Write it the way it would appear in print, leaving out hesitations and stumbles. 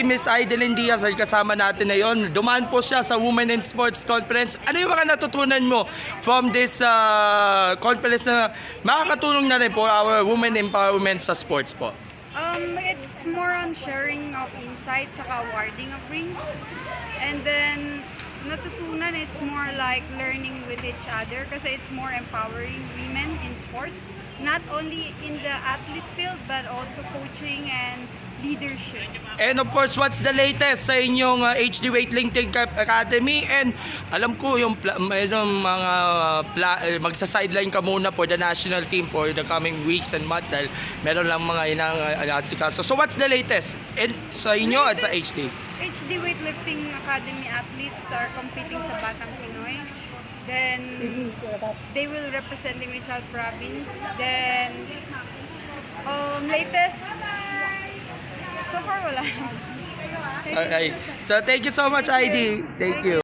Miss Idelyn Diaz ay kasama natin ngayon. Dumaan po siya sa Women in Sports Conference. Ano yung mga natutunan mo from this conference na makakatulong na rin po our women empowerment sa sports po? It's more on sharing of insights, saka awarding of rings. And then, natutunan, it's more like learning with each other kasi it's more empowering women in sports. Not only in the athlete field, but also coaching and leadership. And of course, what's the latest sa inyong HD Weightlifting Academy? And alam ko yung mayroong mga magsa-sideline ka muna for the national team for the coming weeks and months dahil meron lang mga inang asikaso. So what's the latest sa inyo at sa HD? HD Weightlifting Academy athletes are competing sa Batang Pinoy. Then, they will represent the Rizal province. Then, latest, so far wala. Okay. So thank you so much, ID. Thank you.